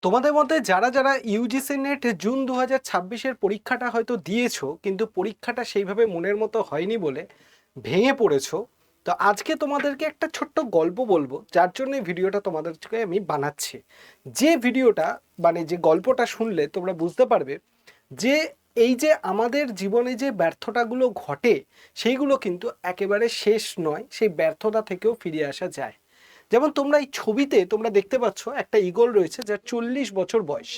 তোমাদের মধ্যে যারা যারা ইউজিসি নেট জুন 2026-এর পরীক্ষাটা হয়তো দিয়েছো কিন্তু পরীক্ষাটা সেইভাবে মনের মতো হয়নি বলে ভেঙে পড়েছো, তো আজকে তোমাদেরকে একটা ছোট্ট গল্প বলবো, যার জন্য এই ভিডিওটা তোমাদেরকে আমি বানাচ্ছি। যে ভিডিওটা মানে যে গল্পটা শুনলে তোমরা বুঝতে পারবে যে এই যে আমাদের জীবনে যে ব্যর্থতাগুলো ঘটে সেইগুলো কিন্তু একেবারে শেষ নয়, সেই ব্যর্থতা থেকেও ফিরে আসা যায়। যেমন তোমরা এই ছবিতে তোমরা দেখতে পাচ্ছ একটা ঈগল রয়েছে যার 40 বছর বয়স।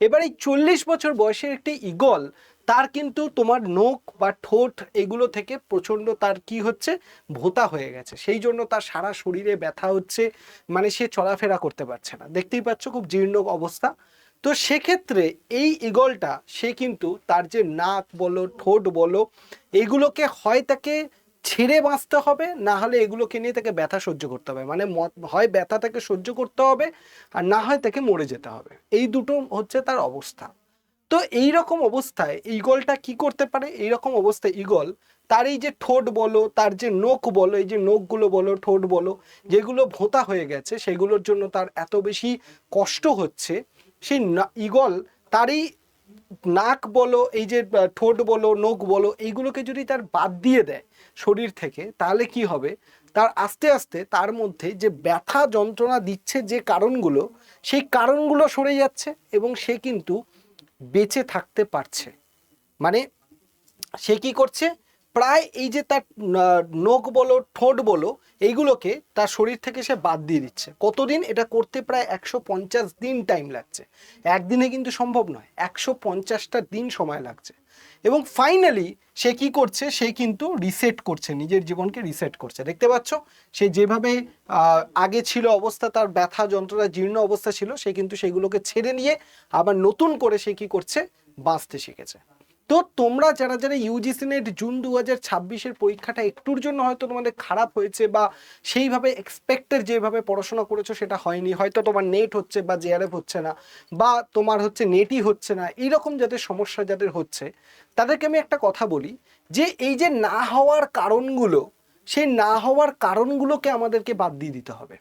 এবার এই 40 বছর বয়সের একটি ঈগল, তার কিন্তু তোমার নখ বা ঠোঁট এগুলো থেকে প্রচণ্ড তার কি হচ্ছে, ভোঁতা হয়ে গেছে, সেই জন্য তার সারা শরীরে ব্যথা হচ্ছে, মানে সে চলাফেরা করতে পারছে না, দেখতেই পাচ্ছ খুব জীর্ণ অবস্থা। তো সেক্ষেত্রে এই ঈগলটা সে কিন্তু তার যে নাক বলো ঠোঁট বলো এগুলোকে হয় তাকে ছেড়ে বাঁচতে হবে, না হলে এগুলোকে নিয়ে তাকে ব্যথা সহ্য করতে হবে, মানে হয় ব্যথা তাকে সহ্য করতে হবে আর না হয় তাকে মরে যেতে হবে। এই দুটো হচ্ছে তার অবস্থা। তো এই রকম অবস্থায় ঈগলটা কি করতে পারে, এই রকম অবস্থায় ঈগল তার এই যে ঠোঁট বলো তার যে নখ বলো এই যে নখগুলো বলো ঠোঁট বলো যেগুলো ভোঁতা হয়ে গেছে সেগুলোর জন্য তার এত বেশি কষ্ট হচ্ছে, সেই ঈগল তার এই নাক বলো এই যে ঠোঁট বলো নখ বলো এইগুলোকে যদি তার বাদ দিয়ে দেয় শরীর থেকে, তাহলে কি হবে, তার আস্তে আস্তে তার মধ্যে যে ব্যথা যন্ত্রণা দিচ্ছে যে কারণগুলো, সেই কারণগুলো সরে যাচ্ছে এবং সে কিন্তু বেঁচে থাকতে পারছে। মানে সে কি করছে, প্রায় এই যে তার নখ বলো ঠোঁট বলো এইগুলোকে তার শরীর থেকে সে বাদ দিয়ে দিচ্ছে। কতদিন এটা করতে? প্রায় 150 দিন টাইম লাগছে, একদিনে কিন্তু সম্ভব নয়, 150টা দিন সময় লাগছে। এবং ফাইনালি সে কি করছে, সে কিন্তু রিসেট করছে, নিজের জীবনকে রিসেট করছে। দেখতে পাচ্ছ সে যেভাবে আগে ছিল অবস্থা, তার ব্যথা যন্ত্রণা জীর্ণ অবস্থা ছিল, সে কিন্তু সেগুলোকে ছেড়ে নিয়ে আবার নতুন করে সে কি করছে, বাঁচতে শিখেছে। তো তোমরা যারা যারা ইউজিসি নেট জুন 2026-এর পরীক্ষাটা একটুর জন্য হয়তো তোমাদের খারাপ হয়েছে বা সেইভাবে এক্সপেক্টেড যেভাবে পড়াশোনা করেছো সেটা হয়নি, হয়তো তোমার নেট হচ্ছে বা জেআরএফ হচ্ছে না বা তোমার হচ্ছে নেটই হচ্ছে না, এইরকম যাদের সমস্যা যাদের হচ্ছে তাদেরকে আমি একটা কথা বলি যে এই যে না হওয়ার কারণগুলো, সেই না হওয়ার কারণগুলোকে আমাদেরকে বাদ দিয়ে দিতে হবে,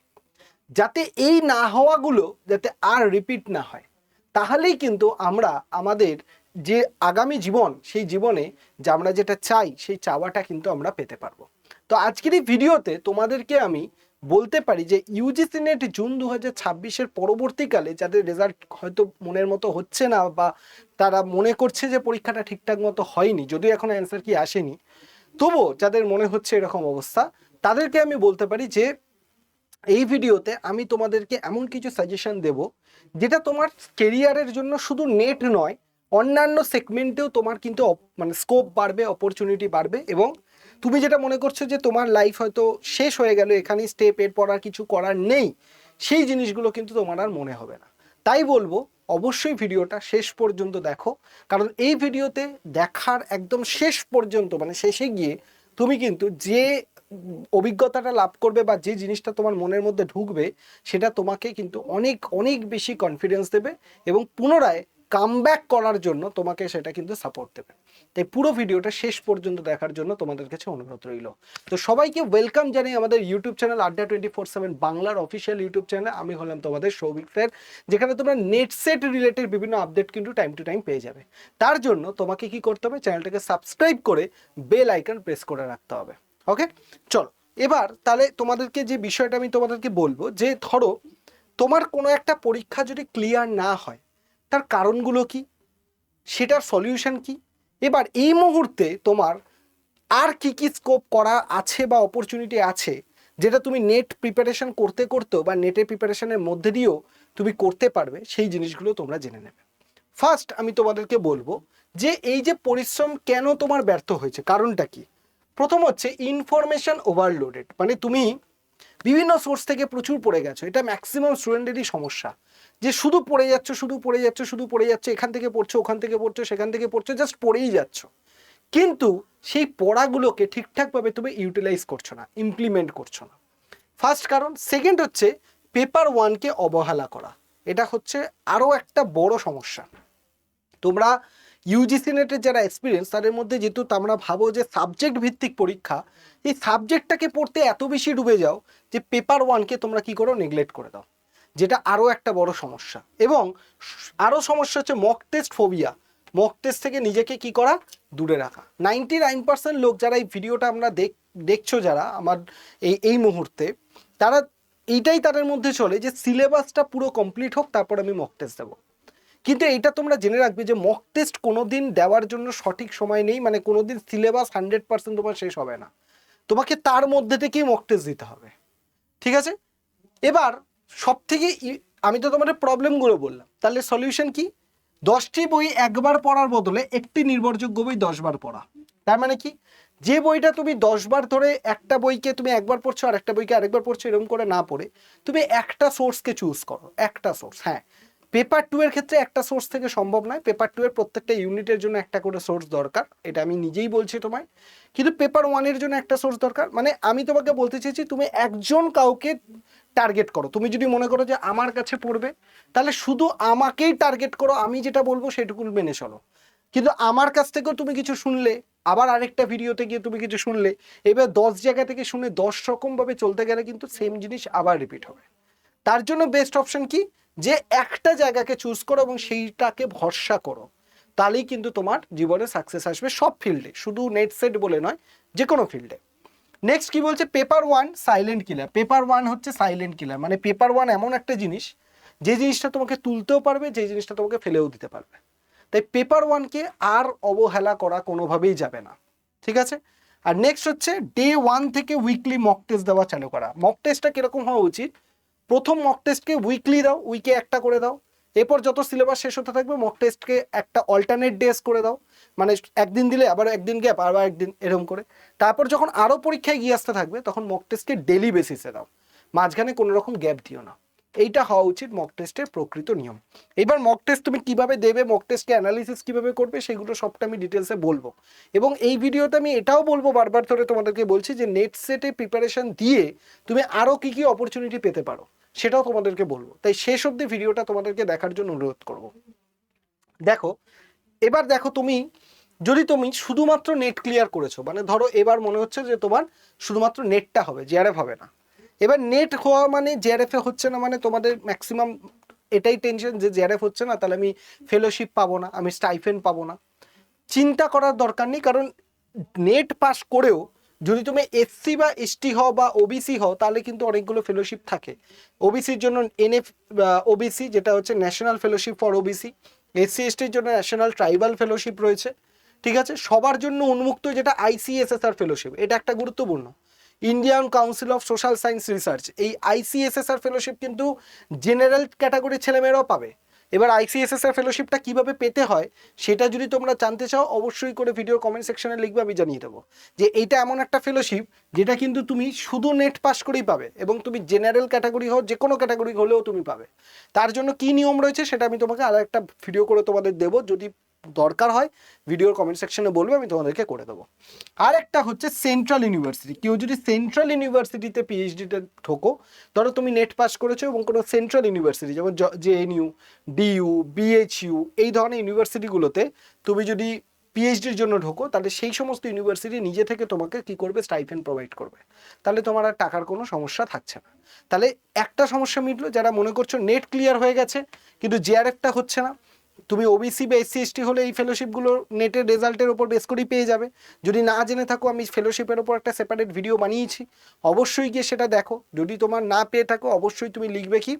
যাতে এই না হওয়াগুলো যাতে আর রিপিট না হয়। তাহলেই কিন্তু আমরা আমাদের যে আগামী জীবন সেই জীবনে যে আমরা যেটা চাই সেই চাওয়াটা কিন্তু আমরা পেতে পারবো। তো আজকের এই ভিডিওতে তোমাদেরকে আমি বলতে পারি যে ইউজিসি নেট জুন 2026-এর পরবর্তীকালে যাদের রেজাল্ট হয়তো মনের মতো হচ্ছে না বা তারা মনে করছে যে পরীক্ষাটা ঠিকঠাক মতো হয়নি, যদিও এখন অ্যান্সার কি আসেনি, তবুও যাদের মনে হচ্ছে এরকম অবস্থা তাদেরকে আমি বলতে পারি যে এই ভিডিওতে আমি তোমাদেরকে এমন কিছু সাজেশন দেব যেটা তোমার কেরিয়ারের জন্য শুধু নেট নয়, অন্যান্য সেগমেন্টেও তোমার কিন্তু মানে স্কোপ বাড়বে, অপরচুনিটি বাড়বে, এবং তুমি যেটা মনে করছো যে তোমার লাইফ হয়তো শেষ হয়ে গেল এখানেই স্টেপ, এরপর আর কিছু করার নেই, সেই জিনিসগুলো কিন্তু তোমার আর মনে হবে না। তাই বলবো অবশ্যই ভিডিওটা শেষ পর্যন্ত দেখো, কারণ এই ভিডিওতে দেখার একদম শেষ পর্যন্ত মানে শেষে গিয়ে তুমি কিন্তু যে অভিজ্ঞতাটা লাভ করবে বা যে জিনিসটা তোমার মনের মধ্যে ঢুকবে সেটা তোমাকে কিন্তু অনেক অনেক বেশি কনফিডেন্স দেবে এবং পুনরায় কামব্যাক করার জন্য তোমাকে সেটা কিন্তু সাপোর্ট দেবে। তাই পুরো ভিডিওটা শেষ পর্যন্ত দেখার জন্য তোমাদের কাছে অনুরোধ রইল। তো সবাইকে ওয়েলকাম জানাই আমাদের ইউটিউব চ্যানেল আড্ডা 24/7 বাংলার অফিসিয়াল ইউটিউব চ্যানেল। আমি হলাম তোমাদের সৌভিক স্যার, যেখানে তোমরা নেট সেট রিলেটেড বিভিন্ন আপডেট কিন্তু টাইম টু টাইম পেয়ে যাবে। তার জন্য তোমাকে কি করতে হবে, চ্যানেলটাকে সাবস্ক্রাইব করে বেল আইকন প্রেস করে রাখতে হবে। ওকে, চলো এবার তাহলে তোমাদেরকে যে বিষয়টা আমি তোমাদেরকে বলবো যে ধরো তোমার কোনো একটা পরীক্ষা যদি ক্লিয়ার না হয় তার কারণগুলো কি, সেটার সলিউশন কি, এবার এই মুহূর্তে তোমার আর কি কি স্কোপ করা আছে বা অপরচুনিটি আছে যেটা তুমি নেট প্রিপারেশন করতে করতেও বা নেটের প্রিপারেশনের মধ্যে দিয়েও তুমি করতে পারবে, সেই জিনিসগুলো তোমরা জেনে নেবে। ফার্স্ট আমি তোমাদেরকে বলবো যে এই যে পরিশ্রম কেন তোমার ব্যর্থ হয়েছে, কারণটা কি। প্রথম হচ্ছে ইনফরমেশন ওভারলোডেড, মানে তুমি বিভিন্ন সোর্স থেকে প্রচুর পড়ে গেছো, এটা ম্যাক্সিমাম স্টুডেন্টেরই সমস্যা, যে শুধু পড়ে যাচ্ছ শুধু পড়ে যাচ্ছ শুধু পড়ে যাচ্ছ, এখান থেকে পড়ছো ওখান থেকে পড়ছো সেখান থেকে পড়ছো, জাস্ট পড়েই যাচ্ছ, কিন্তু সেই পড়াগুলোকে ঠিকঠাকভাবে তুমি ইউটিলাইজ করছো না, ইমপ্লিমেন্ট করছো না। ফার্স্ট কারণ। সেকেন্ড হচ্ছে পেপার ওয়ানকে অবহেলা করা, এটা হচ্ছে আরও একটা বড় সমস্যা। তোমরা ইউজিসি নেটের যারা এক্সপিরিয়েন্স তাদের মধ্যে যেহেতু তোমরা ভাবো যে সাবজেক্ট ভিত্তিক পরীক্ষা, এই সাবজেক্টটাকে পড়তে এত বেশি ডুবে যাও যে পেপার ওয়ানকে তোমরা কি করো, নেগলেক্ট করে দাও। যেটা আরও একটা বড় সমস্যা। এবং আরও সমস্যা হচ্ছে mock test phobia, mock test থেকে নিজেকে কি করা, দূরে রাখা। 99% লোক যারা এই ভিডিওটা আমরা দেখছো যারা আমার এই মুহূর্তে, তারা এইটাই তাদের মধ্যে চলে যে সিলেবাসটা পুরো কমপ্লিট হোক তারপর আমি মক টেস্ট দেবো। কিন্তু এটা তোমরা জেনে রাখবে যে মক টেস্ট কোনো দিন দেওয়ার জন্য সঠিক সময় নেই, মানে কোনো দিন সিলেবাস 100% তোমার শেষ হবে না, তোমাকে তার মধ্যে থেকেই মক টেস্ট দিতে হবে, ঠিক আছে? এবার সব থেকে আমি তো তোমাদের প্রবলেমগুলো বললাম, তাহলে সলিউশন কি? 10টি বই একবার পড়ার বদলে একটি নির্ভরযোগ্য বই 10 বার পড়া। তার মানে কি, যে বইটা তুমি 10 বার ধরে একটা বইকে তুমি একবার পড়ছো আর একটা বইকে আরেকবার পড়ছো, এরকম করে না পড়ে তুমি একটা সোর্সকে চুজ করো, একটা সোর্স। হ্যাঁ, পেপার 2 এর ক্ষেত্রে একটা সোর্স থেকে সম্ভব নয়, পেপার 2 এর প্রত্যেকটা ইউনিটের জন্য একটা করে সোর্স দরকার, এটা আমি নিজেই বলছি তোমায়। কিন্তু পেপার 1 এর জন্য একটা সোর্স দরকার। মানে আমি তোমাকে বলতে চাইছি তুমি একজন কাউকে টার্গেট করো। তুমি যদি মনে করো যে আমার কাছে পড়বে, তাহলে শুধু আমাকেই টার্গেট করো, আমি যেটা বলবো সেটুকু মেনে চলো। কিন্তু আমার কাছ থেকেও তুমি কিছু শুনলে, আবার আরেকটা ভিডিওতে গিয়ে তুমি কিছু শুনলে, এবার 10 জায়গা থেকে শুনে 10 রকমভাবে চলতে গেলে কিন্তু সেম জিনিস আবার রিপিট হবে। তার জন্য বেস্ট অপশন কি, যে একটা জায়গাকে চুজ করো এবং সেইটাকে ভরসা করো, তাহলেই কিন্তু তোমার জীবনে সাকসেস আসবে সব ফিল্ডে, শুধু নেট সেট বলে নয়, যে কোনো ফিল্ডে। নেক্সট কি বলছে, পেপার 1 সাইলেন্ট কিলার। পেপার 1 হচ্ছে সাইলেন্ট কিলার, মানে পেপার 1 এমন একটা জিনিস যে জিনিসটা তোমাকে তুলতেও পারবে, যে জিনিসটা তোমাকে ফেলেও দিতে পারবে। তাই পেপার 1কে আর অবহেলা করা কোনোভাবেই যাবে না, ঠিক আছে? আর নেক্সট হচ্ছে ডে 1 থেকে উইকলি মক টেস্ট দেওয়া চালু করা। মক টেস্টটা কিরকম হওয়া উচিত, প্রথম মক টেস্টকে উইকলি দাও, উইকে একটা করে দাও। এরপর যত সিলেবাস শেষ হতে থাকবে মক টেস্টকে একটা অল্টারনেট ডেজ করে দাও, মানে একদিন দিলে আবার একদিন গ্যাপ, আবার একদিন, এরকম করে। তারপর যখন আরও পরীক্ষায় গিয়ে আসতে থাকবে তখন মক টেস্টকে ডেলি বেসিসে দাও, মাঝখানে কোনো রকম গ্যাপ দিও না। এইটা হওয়া উচিত মক টেস্টের প্রকৃত নিয়ম। এবার মক টেস্ট তুমি কিভাবে দেবে, মক টেস্টকে অ্যানালিসিস কিভাবে করবে, সেগুলো সবটা আমি ডিটেলসে বলবো। এবং এই ভিডিওতে আমি এটাও বলবো, বারবার ধরে তোমাদেরকে বলছি, যে নেট সেটে প্রিপারেশন দিয়ে তুমি আরও কী কী অপরচুনিটি পেতে পারো সেটাও তোমাদেরকে বলবো। তাই শেষ অবধি ভিডিওটা তোমাদেরকে দেখার জন্য অনুরোধ করব। দেখো, এবার দেখো, যদি তুমি শুধুমাত্র নেট ক্লিয়ার করেছো, মানে ধরো এবার মনে হচ্ছে যে তোমার শুধুমাত্র নেটটা হবে, জেআরএফ হবে না। এবার নেট হওয়া মানে জেআরএফ এ হচ্ছে না, মানে তোমাদের ম্যাক্সিমাম এটাই টেনশন যে জেআরএফ হচ্ছে না, তাহলে আমি ফেলোশিপ পাবো না, আমি স্টাইফেন্ড পাবো না। চিন্তা করার দরকার নেই, কারণ নেট পাস করেও যদি তুমি এসসি বা এসটি হও বা ওবিসি হও, তাহলে কিন্তু অনেকগুলো ফেলোশিপ থাকে। ওবিসির জন্য এনএফ ওবিসি, যেটা হচ্ছে national fellowship for OBC. SC এসটির জন্য ন্যাশনাল ট্রাইবাল ফেলোশিপ রয়েছে, ঠিক আছে? সবার জন্য উন্মুক্ত যেটা আইসিএসএসআর ফেলোশিপ, এটা একটা গুরুত্বপূর্ণ। Indian council of social science research, এই আইসিএসএসআর ফেলোশিপ কিন্তু জেনারেল ক্যাটাগরির ছেলেমেয়েরাও পাবে। এবার আইসিএসএসআর ফেলোশিপটা কিভাবে পেতে হয় সেটা যদি তোমরা জানতে চাও, অবশ্যই করে ভিডিও কমেন্ট সেকশনে লিখবে, আমি জানিয়ে দেবো যে এইটা এমন একটা ফেলোশিপ যেটা কিন্তু তুমি শুধু নেট পাস করেই পাবে, এবং তুমি জেনারেল ক্যাটাগরি হও, যে কোনো ক্যাটাগরি হলেও তুমি পাবে। তার জন্য কি নিয়ম রয়েছে সেটা আমি তোমাকে আর একটা ভিডিও করে তোমাদের দেবো, যদি দরকার হয় ভিডিওর কমেন্ট সেকশনে বলবে, আমি তোমাদেরকে করে দেবো। আর একটা হচ্ছে সেন্ট্রাল ইউনিভার্সিটি। কেউ যদি সেন্ট্রাল ইউনিভার্সিটিতে পিএইচডিতে ঢোকো, ধরো তুমি নেট পাস করেছো এবং কোনো সেন্ট্রাল ইউনিভার্সিটি যেমন জেএনইউ, ডিইউ, বিএইচইউ, এই ধরনের ইউনিভার্সিটিগুলোতে তুমি যদি পিএইচডির জন্য ঢোকো, তাহলে সেই সমস্ত ইউনিভার্সিটি নিজে থেকে তোমাকে কি করবে, স্টাইপেন্ড প্রোভাইড করবে। তাহলে তোমার আর টাকার কোনো সমস্যা থাকছে না। তাহলে একটা সমস্যা মিটলো, যারা মনে করছো নেট ক্লিয়ার হয়ে গেছে কিন্তু জেআরএফটা হচ্ছে না, তুমি ওবিসি বা এসসি এসটি হলে এই ফেলোশিপগুলো নেটের রেজাল্টের ওপর বেস করেই পেয়ে যাবে। যদি না জেনে থাকো, আমি ফেলোশিপের ওপর একটা সেপারেট ভিডিও বানিয়েছি, অবশ্যই গিয়ে সেটা দেখো। যদি তোমার না পেয়ে থাকো, অবশ্যই তুমি লিখবে কি,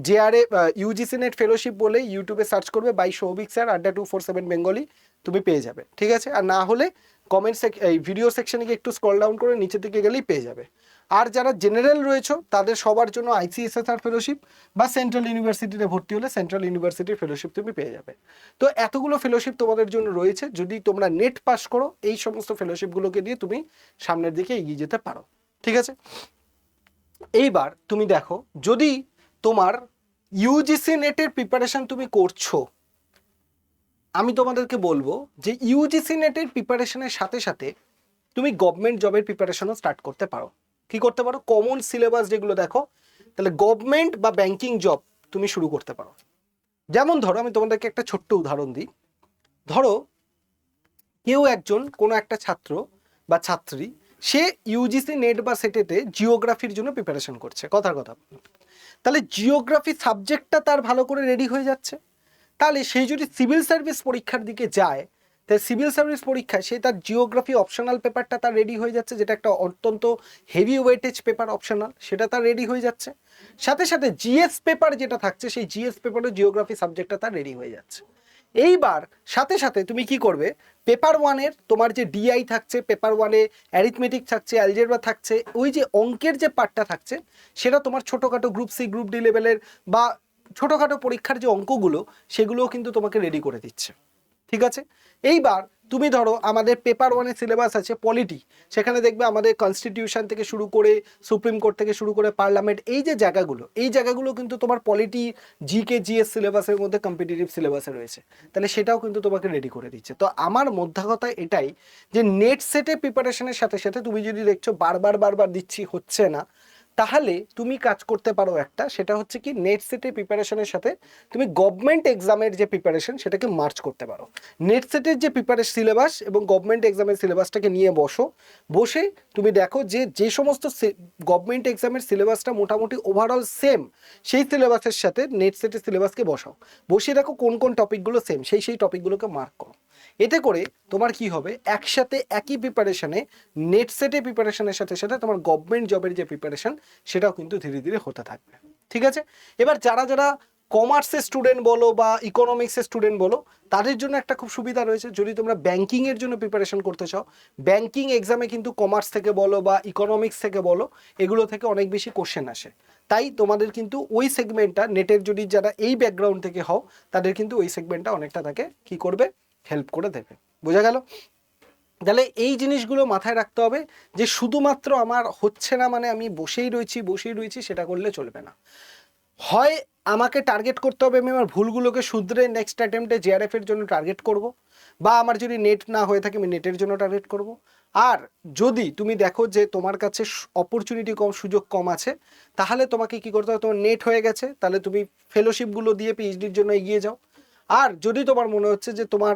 জেআরএফ ইউজিসি নেট ফেলোশিপ বলে ইউটিউবে সার্চ করবে, বাই সৌভিক স্যার @247 বেঙ্গলি, তুমি পেয়ে যাবে, ঠিক আছে? আর না হলে এই ভিডিও সেকশনে গিয়ে একটু স্ক্রল ডাউন করে নিচের দিকে গেলেই পেয়ে যাবে। আর যারা জেনারেল রয়েছে তাদের সবার জন্য আইসিএসএসআর ফেলোশিপ বা সেন্ট্রাল ইউনিভার্সিটিতে ভর্তি হলে সেন্ট্রাল ইউনিভার্সিটির ফেলোশিপ তুমি পেয়ে যাবে। তো এতগুলো ফেলোশিপ তোমাদের জন্য রয়েছে, যদি তোমরা নেট পাস করো এই সমস্ত ফেলোশিপগুলোকে দিয়ে তুমি সামনের দিকে এগিয়ে যেতে পারো, ঠিক আছে? এইবার তুমি দেখো, যদি তোমার ইউজিসি নেটের প্রিপারেশন তুমি করছো, আমি তোমাদেরকে বলবো যে ইউজিসি নেটের প্রিপারেশনের সাথে সাথে তুমি গভর্নমেন্ট জবের প্রিপারেশনও স্টার্ট করতে পারো। কি করতে পারো, কমন সিলেবাস যেগুলো দেখো, তাহলে গভর্নমেন্ট বা ব্যাংকিং জব তুমি শুরু করতে পারো। যেমন ধরো, আমি তোমাদেরকে একটা ছোট্ট উদাহরণ দিই। ধরো কেউ একজন, কোনো একটা ছাত্র বা ছাত্রী, সে ইউজিসি নেট বা সেটেতে জিওগ্রাফির জন্য প্রিপারেশন করছে, কথার কথা। তাহলে জিওগ্রাফি সাবজেক্টটা তার ভালো করে রেডি হয়ে যাচ্ছে। তাহলে সেই যদি সিভিল সার্ভিস পরীক্ষার দিকে যায়, তাই সিভিল সার্ভিস পরীক্ষায় সে তার জিওগ্রাফি অপশনাল পেপারটা তার রেডি হয়ে যাচ্ছে, যেটা একটা অত্যন্ত হেভি ওয়েটেজ পেপার অপশনাল, সেটা তার রেডি হয়ে যাচ্ছে। সাথে সাথে জিএস পেপার যেটা থাকছে সেই জিএস পেপারে জিওগ্রাফি সাবজেক্টটা তার রেডি হয়ে যাচ্ছে। এইবার সাথে সাথে তুমি কি করবে, পেপার ওয়ানের তোমার যে ডিআই থাকছে, পেপার ওয়ানে অ্যারিথমেটিক থাকছে, অ্যালজেব্রা থাকছে, ওই যে অঙ্কের যে পার্টটা থাকছে সেটা তোমার ছোটোখাটো গ্রুপ সি গ্রুপ ডি লেভেলের বা ছোটোখাটো পরীক্ষার যে অঙ্কগুলো সেগুলোও কিন্তু তোমাকে রেডি করে দিচ্ছে। ঠিক আছে, এইবার তুমি ধরো আমাদের পেপার ওয়ানের সিলেবাস আছে পলিটি, সেখানে দেখবে আমাদের কনস্টিটিউশন থেকে শুরু করে সুপ্রিম কোর্ট থেকে শুরু করে পার্লামেন্ট, এই যে জায়গাগুলো, এই জায়গাগুলো কিন্তু তোমার পলিটি জিকে জিএস সিলেবাসের মধ্যে কম্পিটিটিভ সিলেবাসে রয়েছে, তাহলে সেটাও কিন্তু তোমাকে রেডি করে দিচ্ছে। তো আমার মধ্যা কথা এটাই যে নেট সেটে প্রিপারেশনের সাথে সাথে তুমি যদি দেখছো বারবার দিচ্ছি হচ্ছে না, তাহলে তুমি কাজ করতে পারো একটা, সেটা হচ্ছে কি নেট সেটের প্রিপারেশনের সাথে তুমি গভর্নমেন্ট এক্সামের যে প্রিপারেশন সেটাকে মার্চ করতে পারো। নেট সেটের যে প্রিপারেশন সিলেবাস এবং গভর্নমেন্ট এক্সামের সিলেবাসটাকে নিয়ে বসে তুমি দেখো যে যে সমস্ত গভর্নমেন্ট এক্সামের সিলেবাসটা মোটামুটি ওভারঅল সেম, সেই সিলেবাসের সাথে নেট সেটের সিলেবাসকে বসিয়ে দেখো কোন কোন টপিকগুলো সেম, সেই টপিকগুলোকে মার্ক করো। এতে করে তোমার কি হবে, একসাথে একই প্রিপারেশনে নেট সেটে প্রিপারেশনের সাথে সাথে তোমার গভর্নমেন্ট জবের যে প্রিপারেশন সেটাও কিন্তু ধীরে ধীরে হতে থাকবে। ঠিক আছে, এবার যারা যারা কমার্সের স্টুডেন্ট বলো বা ইকোনমিক্সের স্টুডেন্ট বলো, তাদের জন্য একটা খুব সুবিধা রয়েছে। যদি তোমরা ব্যাংকিংয়ের জন্য প্রিপারেশন করতে চাও, ব্যাংকিং এক্সামে কিন্তু কমার্স থেকে বলো বা ইকোনমিক্স থেকে বলো, এগুলো থেকে অনেক বেশি কোশ্চেন আসে। তাই তোমাদের কিন্তু ওই সেগমেন্টটা নেটের যদি যারা এই ব্যাকগ্রাউন্ড থেকে হও, তাদের কিন্তু ওই সেগমেন্টটা অনেকটা তাকে কি করবে, হেল্প করে দেবে। বোঝা গেল? তাহলে এই জিনিসগুলো মাথায় রাখতে হবে যে শুধুমাত্র আমার হচ্ছে না মানে আমি বসেই রয়েছি সেটা করলে চলবে না। হয় আমাকে টার্গেট করতে হবে, আমি আমার ভুলগুলোকে শুধরে নেক্সট অ্যাটেম্পটে জেআরএফ এর জন্য টার্গেট করব, বা আমার যদি নেট না হয়ে থাকে আমি নেটের জন্য টার্গেট করব। আর যদি তুমি দেখো যে তোমার কাছে অপরচুনিটি কম, সুযোগ কম আছে, তাহলে তোমাকে কি করতে হবে, তোমার নেট হয়ে গেছে তাহলে তুমি ফেলোশিপগুলো দিয়ে পিএইচডির জন্য এগিয়ে যাও। আর যদি তোমার মনে হচ্ছে যে তোমার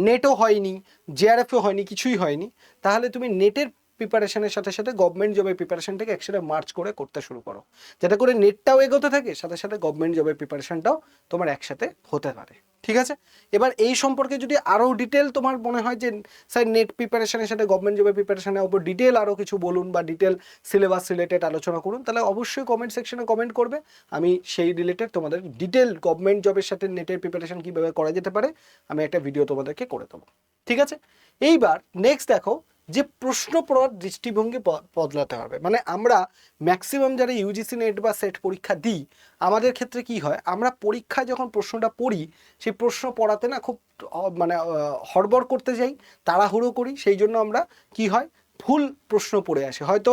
নেটও হয়নি, জেআরএফও হয়নি, কিছুই হয়নি, তাহলে তুমি নেটের প্রিপারেশনের সাথে সাথে গভর্নমেন্ট জবের প্রিপারেশনটাকে একসাথে মার্চ করে করতে শুরু করো, যাতে করে নেটটাও এগোতে থাকে, সাথে সাথে গভর্নমেন্ট জবের প্রিপারেশনটাও তোমার একসাথে হতে পারে। ঠিক আছে, এবার এই সম্পর্কে যদি আরও ডিটেল তোমার মনে হয় যে স্যার নেট প্রিপারেশনের সাথে গভর্নমেন্ট জবের প্রিপারেশনের উপর ডিটেল আরও কিছু বলুন বা ডিটেল সিলেবাস রিলেটেড আলোচনা করুন, তাহলে অবশ্যই কমেন্ট সেকশনে কমেন্ট করবে, আমি সেই রিলেটেড তোমাদের ডিটেল গভর্নমেন্ট জবের সাথে নেটের প্রিপারেশন কীভাবে করা যেতে পারে আমি একটা ভিডিও তোমাদেরকে করে দেবো। ঠিক আছে, এইবার নেক্সট দেখো যে প্রশ্ন পড়ার দৃষ্টিভঙ্গি বদলাতে হবে। মানে আমরা ম্যাক্সিমাম যারা ইউজিসি নেট বা সেট পরীক্ষা দিই, আমাদের ক্ষেত্রে কি হয়, আমরা পরীক্ষায় যখন প্রশ্নটা পড়ি সেই প্রশ্ন পড়াতে না খুব মানে হড়বড় করতে যাই, তাড়াহুড়ো করি, সেই জন্য আমরা কি হয় ভুল প্রশ্ন পড়ে আসে, হয়তো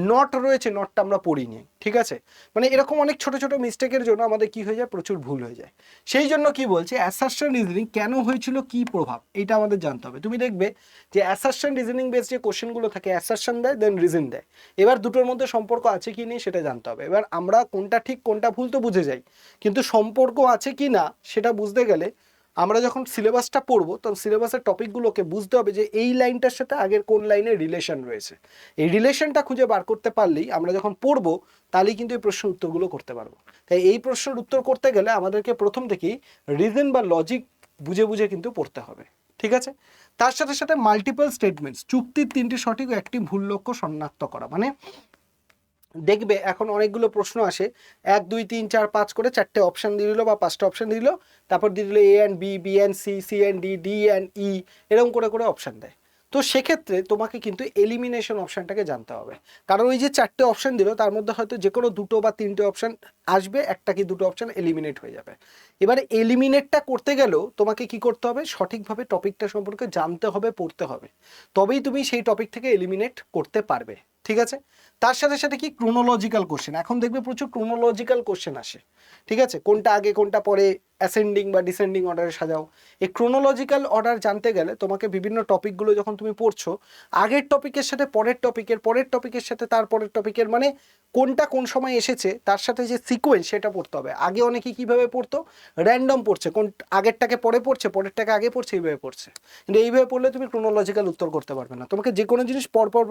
নট রয়েছে নটটা আমরা পড়িনি। ঠিক আছে, মানে এরকম অনেক ছোট ছোট মিস্টেকের জন্য আমাদের কি হয়ে যায়, প্রচুর ভুল হয়ে যায়। সেই জন্য কি বলছে, অ্যাসারশন রিজনিং কেন হয়েছিল, কি প্রভাব, এটা আমাদের জানতে হবে। তুমি দেখবে যে অ্যাসারশন রিজনিং বেস যে কোশ্চেনগুলো থাকে, অ্যাসারশন দেয় দেন রিজন দেয়, এবার দুটোর মধ্যে সম্পর্ক আছে কি নেই সেটা জানতে হবে। এবার আমরা কোনটা ঠিক কোনটা ভুল তো বুঝে যাই, কিন্তু সম্পর্ক আছে কি না সেটা বুঝতে গেলে আমরা যখন সিলেবাসটা পড়বো তখন সিলেবাসের টপিকগুলোকে বুঝতে হবে যে এই লাইনটার সাথে আগের কোন লাইনের রিলেশন রয়েছে। এই রিলেশনটা খুঁজে বার করতে পারলেই আমরা যখন পড়বো তাহলেই কিন্তু এই প্রশ্নের উত্তরগুলো করতে পারবো। তাই এই প্রশ্নের উত্তর করতে গেলে আমাদেরকে প্রথম থেকেই রিজন বা লজিক বুঝে বুঝে কিন্তু পড়তে হবে। ঠিক আছে, তার সাথে সাথে মাল্টিপল স্টেটমেন্টস, চুক্তির 3টি সঠিক ও 1টি ভুল লক্ষ্য শনাক্ত করা। মানে দেখবে এখন অনেকগুলো প্রশ্ন আসে, 1 2 3 4 5 করে 4টে অপশান দিয়ে দিল বা 5টা অপশান দিয়ে দিল, তারপর দিয়ে দিল A and B, B and C, C and D, D and E, এরকম করে করে অপশান দেয়। তো সেক্ষেত্রে তোমাকে কিন্তু এলিমিনেশন অপশানটাকে জানতে হবে, কারণ ওই যে 4টে অপশান দিল তার মধ্যে হয়তো যে কোনো 2টো বা 3টে অপশান আসবে, একটা কি 2টো অপশান এলিমিনেট হয়ে যাবে। এবারে এলিমিনেটটা করতে গেলেও তোমাকে কি করতে হবে, সঠিকভাবে টপিকটা সম্পর্কে জানতে হবে, পড়তে হবে, তবেই তুমি সেই টপিক থেকে এলিমিনেট করতে পারবে। ঠিক আছে, তার সাথে সাথে কি ক্রোনোলজিক্যাল কোশ্চেন, এখন দেখবে প্রচুর ক্রোনোলজিক্যাল কোশ্চেন আসে। ঠিক আছে, কোনটা আগে কোনটা পরে, অ্যাসেন্ডিং বা ডিসেন্ডিং অর্ডারে সাজাও। এই ক্রোনোলজিক্যাল অর্ডার জানতে গেলে তোমাকে বিভিন্ন টপিকগুলো যখন তুমি পড়ছো, আগের টপিকের সাথে পরের টপিকের সাথে তার পরের টপিকের, মানে কোনটা কোন সময় এসেছে তার সাথে যে সিকোয়েন্স সেটা পড়তে হবে। আগে অনেকে কীভাবে পড়তো, র্যান্ডম পড়ছে, কোন আগেরটাকে পরে পড়ছে, পরেরটাকে আগে পড়ছে, এইভাবে পড়ছে। কিন্তু এইভাবে পড়লে তুমি ক্রোনোলজিক্যাল উত্তর করতে পারবে না, তোমাকে যে কোনো জিনিস পরপর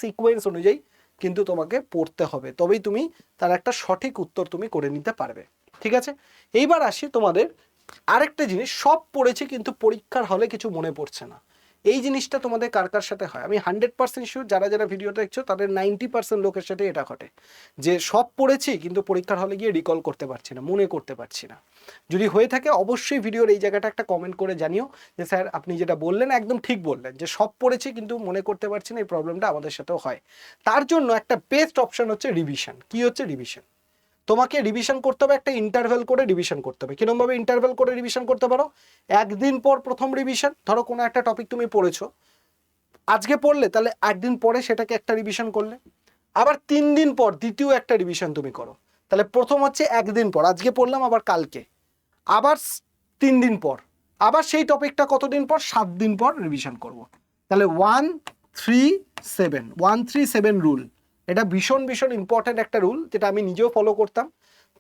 সিকোয়েন্স অনুযায়ী কিন্তু তোমাকে পড়তে হবে, তবেই তুমি তার একটা সঠিক উত্তর তুমি করে নিতে পারবে। ঠিক আছে, এইবার আসি তোমাদের আরেকটা জিনিস, সব পড়েছি কিন্তু পরীক্ষার হলে কিছু মনে পড়ছে না। এই জিনিসটা তোমাদের কার কার সাথে হয়? আমি 100% শিওর যারা যারা ভিডিওটা দেখছো তাদের 90% লোকের সাথে এটা ঘটে, যে সব পড়েছি কিন্তু পরীক্ষার হলে গিয়ে রিকল করতে পারছি না, মনে করতে পারছি না। যদি হয়ে থাকে অবশ্যই ভিডিওর এই জায়গাটা একটা কমেন্ট করে জানিও যে স্যার আপনি যেটা বললেন একদম ঠিক বললেন, যে সব পড়েছি কিন্তু মনে করতে পারছি না, এই প্রবলেমটা আমাদের সাথেও হয়। তার জন্য একটা বেস্ট অপশন হচ্ছে রিভিশন। কি হচ্ছে রিভিশন? তোমাকে রিভিশন করতে হবে, একটা ইন্টারভেল করে রিভিশন করতে হবে। কিরকমভাবে ইন্টারভেল করে রিভিশন করতে পারো? একদিন পর প্রথম রিভিশন, ধরো কোনো একটা টপিক তুমি পড়েছো, আজকে পড়লে তাহলে একদিন পরে সেটাকে একটা রিভিশন করলে, আবার 3 দিন পর দ্বিতীয় একটা রিভিশন তুমি করো। তাহলে প্রথম হচ্ছে একদিন পর, আজকে পড়লাম, আবার কালকে, আবার 3 দিন পর, আবার সেই টপিকটা কতদিন পর? 7 দিন পর রিভিশন করব। তাহলে 1-3-7 রুল, এটা ভীষণ ভীষণ ইম্পর্ট্যান্ট একটা রুল, যেটা আমি নিজেও ফলো করতাম।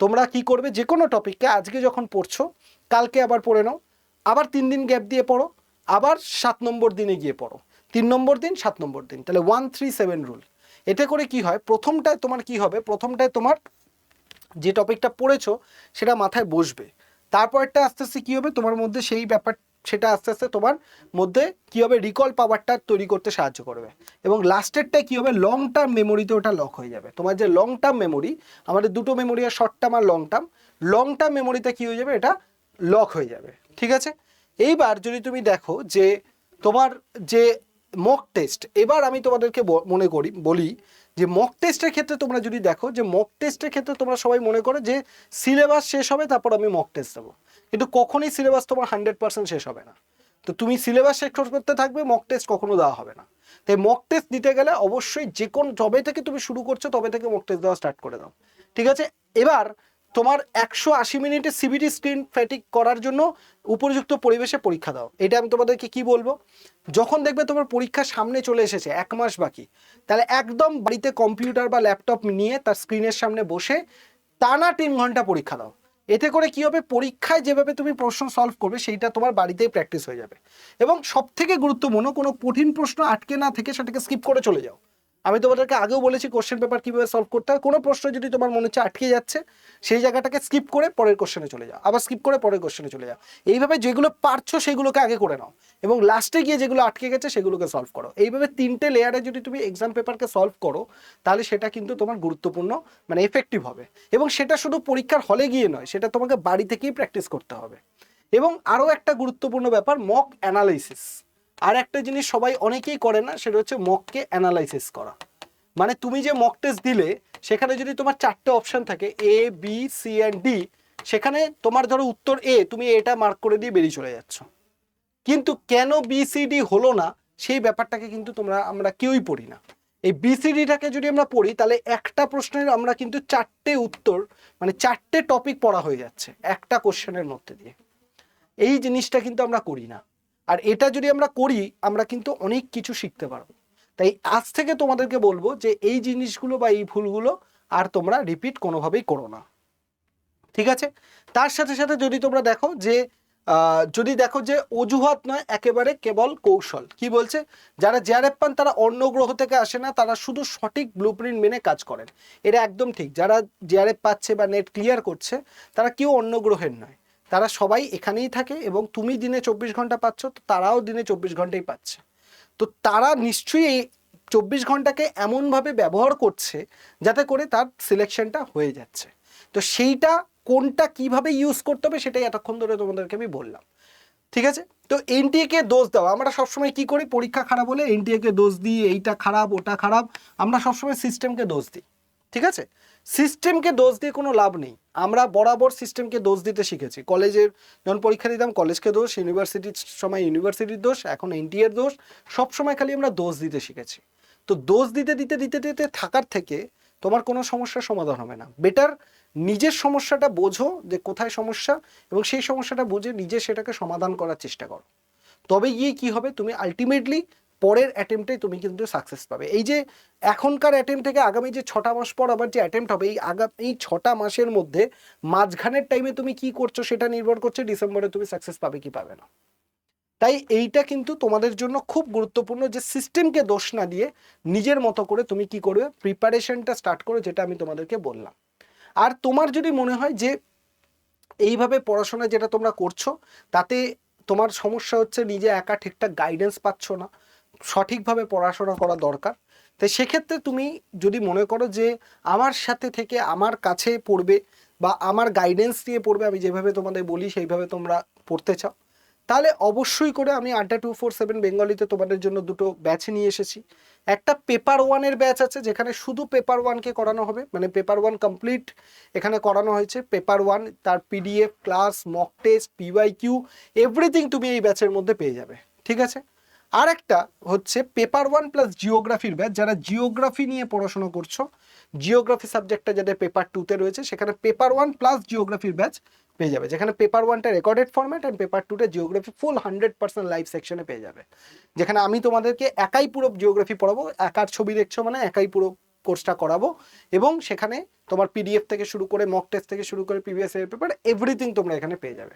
তোমরা কি করবে, যে কোনো টপিককে আজকে যখন পড়ছো কালকে আবার পড়ে নাও, আবার 3 দিন গ্যাপ দিয়ে পড়ো, আবার 7 নম্বর দিনে গিয়ে পড়ো, 3 নম্বর দিন 7 নম্বর দিন। তাহলে 1-3-7 রুল। এতে করে কি হয়, প্রথমটায় তোমার কি হবে, প্রথমটায় তোমার যে টপিকটা পড়েছো সেটা মাথায় বসবে, তারপরটা আস্তে আস্তে কী হবে তোমার মধ্যে সেই ব্যাপার, সেটা আস্তে আস্তে তোমার মধ্যে কী হবে, রিকল পাওয়ারটা তৈরি করতে সাহায্য করবে। এবং লাস্টেরটায় কী হবে, লং টার্ম মেমোরিতে ওটা লক হয়ে যাবে। তোমার যে লং টার্ম মেমোরি, আমাদের দুটো মেমোরি আর শর্ট টার্ম আর লং টার্ম মেমোরিতে কী হয়ে যাবে, এটা লক হয়ে যাবে। ঠিক আছে, এইবার যদি তুমি দেখো যে তোমার যে মক টেস্ট, এবার আমি তোমাদেরকে বলি যে মক টেস্টের ক্ষেত্রে তোমরা যদি দেখো, যে মক টেস্টের ক্ষেত্রে তোমরা সবাই মনে করো যে সিলেবাস শেষ হবে তারপর আমি মক টেস্ট দেবো, কিন্তু কখনোই সিলেবাস তোমার 100% শেষ হবে না। তো তুমি সিলেবাস শেষ করতে থাকবে, মক টেস্ট কখনো দেওয়া হবে না। তাই মক টেস্ট দিতে গেলে অবশ্যই যে কোনো, যবে থেকে তুমি শুরু করছো তবে থেকে মক টেস্ট দেওয়া স্টার্ট করে দাও। ঠিক আছে, এবার তোমার 180 মিনিটের সিবিটি স্ক্রিন ফ্যাটিক করার জন্য উপযুক্ত পরিবেশে পরীক্ষা দাও। এটা আমি তোমাদেরকে কি বলবো, যখন দেখবে তোমার পরীক্ষা সামনে চলে এসেছে, 1 মাস বাকি, তাহলে একদম বাড়িতে কম্পিউটার বা ল্যাপটপ নিয়ে তার স্ক্রিনের সামনে বসে টানা 3 ঘন্টা পরীক্ষা দাও। এতে করে কি হবে, পরীক্ষায় যেভাবে তুমি প্রশ্ন সলভ করবে সেইটা তোমার বাড়িতেই প্র্যাকটিস হয়ে যাবে। এবং সব থেকে গুরুত্বপূর্ণ, কোনো কঠিন প্রশ্ন আটকে না থেকে সেটাকে স্কিপ করে চলে যাও। আমি তোমাদেরকে আগেও বলেছি কোশ্চেন পেপার কীভাবে সলভ করতে হয়। কোনো প্রশ্ন যদি তোমার মনে হচ্ছে আটকে যাচ্ছে, সেই জায়গাটাকে স্কিপ করে পরের কোশ্চেনে চলে যাও, আবার স্কিপ করে পরের কোশ্চেনে চলে যাও। এইভাবে যেগুলো পারছো সেগুলোকে আগে করে নাও, এবং লাস্টে গিয়ে যেগুলো আটকে গেছে সেগুলোকে সলভ করো। এইভাবে 3টে লেয়ারে যদি তুমি এক্সাম পেপারকে সলভ করো, তাহলে সেটা কিন্তু তোমার গুরুত্বপূর্ণ, মানে এফেক্টিভ হবে। এবং সেটা শুধু পরীক্ষার হলে গিয়ে নয়, সেটা তোমাকে বাড়ি থেকেই প্র্যাকটিস করতে হবে। এবং আরও একটা গুরুত্বপূর্ণ ব্যাপার, মক অ্যানালাইসিস। আর একটা জিনিস সবাই অনেকেই করে না, সেটা হচ্ছে মককে অ্যানালাইসিস করা। মানে তুমি যে মক টেস্ট দিলে সেখানে যদি তোমার 4টে অপশন থাকে, এ, বি, সি অ্যান্ড ডি, সেখানে তোমার ধরো উত্তর এ, তুমি এটা মার্ক করে দিয়ে বেরিয়ে চলে যাচ্ছ, কিন্তু কেন বি সি ডি হলো না সেই ব্যাপারটাকে কিন্তু আমরা কেউই পড়ি না। এই বিসিডিটাকে যদি আমরা পড়ি, তাহলে একটা প্রশ্নের আমরা কিন্তু 4টে উত্তর, মানে 4টে টপিক পড়া হয়ে যাচ্ছে একটা কোশ্চেনের মধ্যে দিয়ে। এই জিনিসটা কিন্তু আমরা করি না, আর এটা যদি আমরা করি আমরা কিন্তু অনেক কিছু শিখতে পারবো। তাই আজ থেকে তোমাদেরকে বলবো যে এই জিনিসগুলো বা এই ভুলগুলো আর তোমরা রিপিট কোনোভাবেই করো না। ঠিক আছে, তার সাথে সাথে যদি তোমরা দেখো যে অজুহাত নয়, একেবারে কেবল কৌশল। কি বলছে, যারা জেআরএফ পান তারা অন্য গ্রহ থেকে আসে না, তারা শুধু সঠিক ব্লুপ্রিন্ট মেনে কাজ করেন। এটা একদম ঠিক। যারা জেআরএফ পাচ্ছে বা নেট ক্লিয়ার করছে তারা কেউ অন্য গ্রহের নয়, তারা সবাই এখানেই থাকে। এবং তুমি দিনে 24 ঘন্টা পাচ্ছ, তো তারাও দিনে 24 ঘন্টাই পাচ্ছে। তো তারা নিশ্চয়ই এই 24 ঘন্টাকে এমনভাবে ব্যবহার করছে যাতে করে তার সিলেকশনটা হয়ে যাচ্ছে। তো সেইটা কোনটা কিভাবে ইউজ করতে হবে সেটাই এতক্ষণ ধরে তোমাদেরকে আমি বললাম। ঠিক আছে, তো এনটিএকে দোষ দেওয়া, আমরা সবসময় কি করি, পরীক্ষা খারাপ হলে এনটিএকে দোষ দিই, এইটা খারাপ ওটা খারাপ, আমরা সবসময় সিস্টেমকে দোষ দিই। ঠিক আছে, সিস্টেমকে দোষ দিয়ে কোনো লাভ নেই। আমরা বরাবর সিস্টেমকে দোষ দিতে শিখেছি। কলেজের যখন পরীক্ষা দিতাম কলেজকে দোষ, ইউনিভার্সিটির সময় ইউনিভার্সিটির দোষ, এখন এনটিএর দোষ, সবসময় খালি আমরা দোষ দিতে শিখেছি। তো দোষ দিতে দিতে দিতে দিতে থাকার থেকে তোমার কোনো সমস্যার সমাধান হবে না। বেটার নিজের সমস্যাটা বোঝো যে কোথায় সমস্যা, এবং সেই সমস্যাটা বুঝে নিজে সেটাকে সমাধান করার চেষ্টা করো। তবে গিয়ে কি হবে, তুমি আলটিমেটলি পরের অ্যাটেম্পটে তুমি কিন্তু সাকসেস পাবে। এই যে এখনকার অ্যাটেম্প থেকে আগামী যে 6টা মাস পর আবার যে অ্যাটেম্প্ট হবে, এই 6টা মাসের মধ্যে মাঝখানের টাইমে তুমি কি করছো সেটা নির্ভর করছে ডিসেম্বরে তুমি সাকসেস পাবে কি পাবে না। তাই এইটা কিন্তু তোমাদের জন্য খুব গুরুত্বপূর্ণ যে সিস্টেমকে দোষ না দিয়ে নিজের মতো করে তুমি কি করবে, প্রিপারেশনটা স্টার্ট করো, যেটা আমি তোমাদেরকে বললাম। আর তোমার যদি মনে হয় যে এইভাবে পড়াশোনা যেটা তোমরা করছো তাতে তোমার সমস্যা হচ্ছে নিজে একা ঠিকঠাক গাইডেন্স পাচ্ছ না, সঠিকভাবে পড়াশোনা করা দরকার, তাই সেক্ষেত্রে তুমি যদি মনে করো যে আমার সাথে থেকে আমার কাছে পড়বে বা আমার গাইডেন্স দিয়ে পড়বে, আমি যেভাবে তোমাদের বলি সেইভাবে তোমরা পড়তে চাও, তাহলে অবশ্যই করে আমি আড্ডা 247 বেঙ্গলিতে তোমাদের জন্য দুটো ব্যাচ নিয়ে এসেছি। একটা পেপার ওয়ানের ব্যাচ আছে যেখানে শুধু পেপার ওয়ানকে করানো হবে, মানে পেপার ওয়ান কমপ্লিট এখানে করানো হয়েছে। পেপার ওয়ান তার PDF, class, mock test, PYQ, everything তুমি এই ব্যাচের মধ্যে পেয়ে যাবে, ঠিক আছে। আর একটা হচ্ছে পেপার ওয়ান প্লাস জিওগ্রাফির ব্যাচ, যারা জিওগ্রাফি নিয়ে পড়াশোনা করছো, জিওগ্রাফি সাবজেক্টটা যাদের পেপার টুতে রয়েছে, সেখানে পেপার ওয়ান প্লাস জিওগ্রাফির ব্যাচ পেয়ে যাবে, যেখানে পেপার ওয়ানটা রেকর্ডেড ফরম্যাট অ্যান্ড পেপার টুটা জিওগ্রাফি ফুল 100% লাইভ সেকশনে পেয়ে যাবে, যেখানে আমি তোমাদেরকে একাই পুরো জিওগ্রাফি পড়াবো, একার ছবি দেখছো মানে একাই পুরো কোর্সটা করাবো, এবং সেখানে তোমার পিডিএফ থেকে শুরু করে মক টেস্ট থেকে শুরু করে প্রিভিয়াস ইয়ার পেপার এভরিথিং তোমরা এখানে পেয়ে যাবে।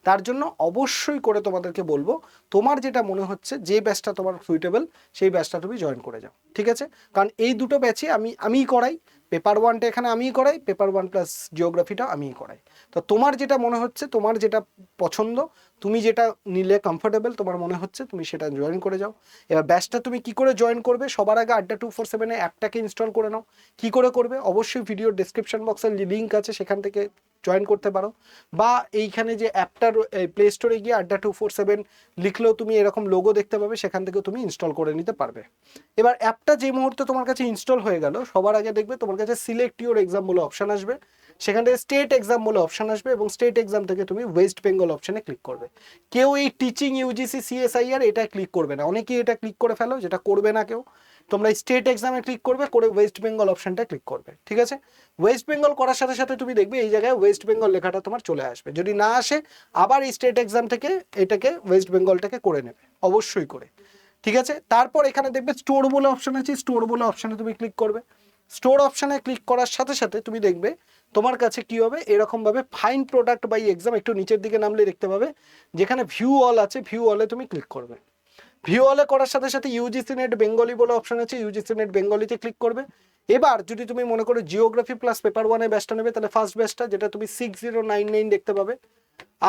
তার জন্য অবশ্যই করে তোমাদেরকে বলবো তোমার যেটা মনে হচ্ছে যে ব্যাচটা তোমার সুইটেবল সেই ব্যাচটা তুমি জয়েন করে যাও, ঠিক আছে। কারণ এই দুটো ব্যাচই আমিই করাই, পেপার ওয়ানটা এখানে আমিই করাই, পেপার ওয়ান প্লাস জিওগ্রাফিটাও আমিই করাই। তো তোমার যেটা মনে হচ্ছে, তোমার যেটা পছন্দ, তুমি যেটা নিলে কমফোর্টেবল তোমার মনে হচ্ছে, তুমি সেটা জয়েন করে যাও। এবার ব্যাচটা তুমি কি করে জয়েন করবে, সবার আগে আড্ডা 247 অ্যাপটাকে ইনস্টল করে নাও। কি করে করবে, অবশ্যই ভিডিওর ডেসক্রিপশন বক্সের লিঙ্ক আছে, সেখান থেকে জয়েন করতে পারো, বা এইখানে যে অ্যাপটার প্লে স্টোরে গিয়ে আড্ডা 247 লিখলেও তুমি এরকম লোগো দেখতে পাবে, সেখান থেকে তুমি ইনস্টল করে নিতে পারবে। এবার অ্যাপটা যে মুহূর্তে তোমার কাছে ইনস্টল হয়ে গেল, সবার আগে দেখবে তোমার কাছে সিলেক্ট ইউর এক্সাম বলে অপশান আসবে, সেখান থেকে স্টেট এক্সাম বলে অপশান আসবে, এবং স্টেট এক্সাম থেকে তুমি ওয়েস্ট বেঙ্গল অপশানে ক্লিক করবে। কেউ এই টিচিং ইউজিসি সিএসআইআর এটা ক্লিক করবে না, অনেকেই এটা ক্লিক করে ফেলো, যেটা করবে না কেউ। তোমরা স্টেট এক্সামে ক্লিক করবে, করে ওয়েস্ট বেঙ্গল অপশানটা ক্লিক করবে, ঠিক আছে। ওয়েস্ট বেঙ্গল করার সাথে সাথে তুমি দেখবে এই জায়গায় ওয়েস্ট বেঙ্গল লেখাটা তোমার চলে আসবে, যদি না আসে আবার এই স্টেট এক্সাম থেকে এটাকে ওয়েস্ট বেঙ্গলটাকে করে নেবে, অবশ্যই করে, ঠিক আছে। তারপর এখানে দেখবে স্টোর বলে অপশান আছে, স্টোর বলে অপশানে তুমি ক্লিক করবে। স্টোর অপশানে ক্লিক করার সাথে সাথে তুমি দেখবে তোমার কাছে কি হবে, এরকমভাবে ফাইন প্রোডাক্ট বাই এক্সাম, একটু নিচের দিকে নামলে দেখতে পাবে যেখানে ভিউ অল আছে, ভিউ অলে তুমি ক্লিক করবে। ভিউ অলে করার সাথে সাথে ইউজিসি নেট বেঙ্গলি বলে অপশন আছে, ইউজিসি নেট বেঙ্গলিতে ক্লিক করবে। এবার যদি তুমি মনে করো জিওগ্রাফি প্লাস পেপার ওয়ানের ব্যাচটা নেবে, তাহলে ফার্স্ট ব্যাচটা যেটা তুমি 6099 দেখতে পাবে।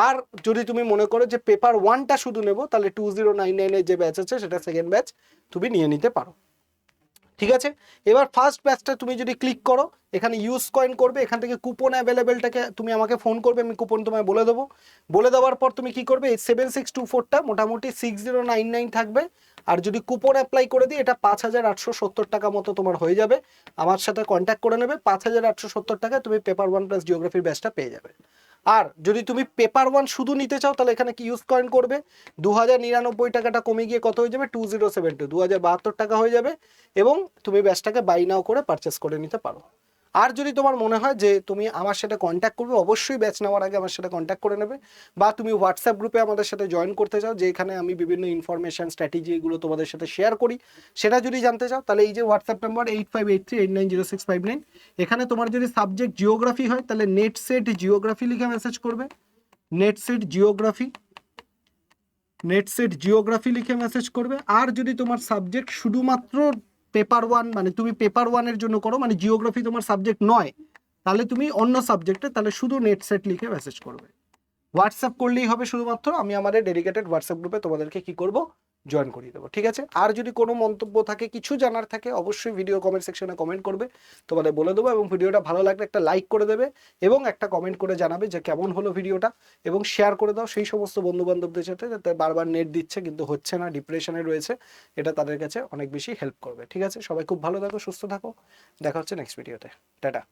আর যদি তুমি মনে করো যে পেপার ওয়ানটা শুধু নেবো, তাহলে 2099 যে ব্যাচ আছে সেটা সেকেন্ড ব্যাচ তুমি নিয়ে নিতে পারো, ঠিক আছে। এবার ফার্স্ট ব্যাচটা তুমি যদি ক্লিক করো, এখানে ইউজ কয়েন করবে, এখান থেকে কুপন অ্যাভেলেবেলটাকে তুমি আমাকে ফোন করবে, আমি কুপন তোমায় বলে দেবো। বলে দেওয়ার পর তুমি কি করবে, এই 7624টা মোটামুটি 6099 থাকবে, আর যদি কুপন অ্যাপ্লাই করে দিই এটা 5870 টাকা মতো তোমার হয়ে যাবে। আমার সাথে কন্ট্যাক্ট করে নেবে, 5870 টাকায় তুমি পেপার ওয়ান প্লাস জিওগ্রাফির ব্যাচটা পেয়ে যাবে। আর যদি তুমি পেপার ওয়ান শুধু নিতে চাও, তাহলে এখানে কি ইউজ কয়েন করবে, 2099 টাকাটা কমে গিয়ে কত হয়ে যাবে, 2072 2072 টাকা হয়ে যাবে, এবং তুমি ব্যাচটাকে বাই নাও করে পারচেস করে নিতে পারো। আর যদি তোমার মনে হয় যে তুমি আমার সাথে কন্ট্যাক্ট করবে, অবশ্যই ব্যাচ নেওয়ার আগে আমার সাথে কন্ট্যাক্ট করে নেবে, বা তুমি হোয়াটসঅ্যাপ গ্রুপে আমাদের সাথে জয়েন করতে চাও, যেখানে আমি বিভিন্ন ইনফরমেশন স্ট্র্যাটেজি এগুলো তোমাদের সাথে শেয়ার করি, সেটা যদি জানতে চাও, তাহলে এই যে হোয়াটসঅ্যাপ নাম্বার 8583890659, এখানে তোমার যদি সাবজেক্ট জিওগ্রাফি হয় তাহলে নেট সেট জিওগ্রাফি লিখে মেসেজ করবে, net set geography, net set geography লিখে মেসেজ করবে। আর যদি তোমার সাবজেক্ট শুধুমাত্র পেপার ওয়ান, মানে তুমি পেপার ওয়ানের জন্য করো, মানে জিওগ্রাফি তোমার সাবজেক্ট নয়, তাহলে তুমি অন্য সাবজেক্টে তাহলে শুধু নেট সেট লিখে মেসেজ করবে। হোয়াটসঅ্যাপ করলেই হবে শুধুমাত্র, আমি আমাদের ডেডিকেটেড হোয়াটসঅ্যাপ গ্রুপে তোমাদেরকে কি করব, জয়েন করিয়ে দেবো, ঠিক আছে। আর যদি কোনো মন্তব্য থাকে, কিছু জানার থাকে, অবশ্যই ভিডিও কমেন্ট সেকশনে কমেন্ট করবে, তোমাদের বলে দেবো। এবং ভিডিওটা ভালো লাগলে একটা লাইক করে দেবে, এবং একটা কমেন্ট করে জানাবে যে কেমন হলো ভিডিওটা, এবং শেয়ার করে দাও সেই সমস্ত বন্ধু বান্ধবদের সাথে, যাতে বারবার নেট দিচ্ছে কিন্তু হচ্ছে না, ডিপ্রেশনে রয়েছে, এটা তাদের কাছে অনেক বেশি হেল্প করবে, ঠিক আছে। সবাই খুব ভালো থাকো, সুস্থ থাকো, দেখা হচ্ছে নেক্সট ভিডিওতে, টাটা।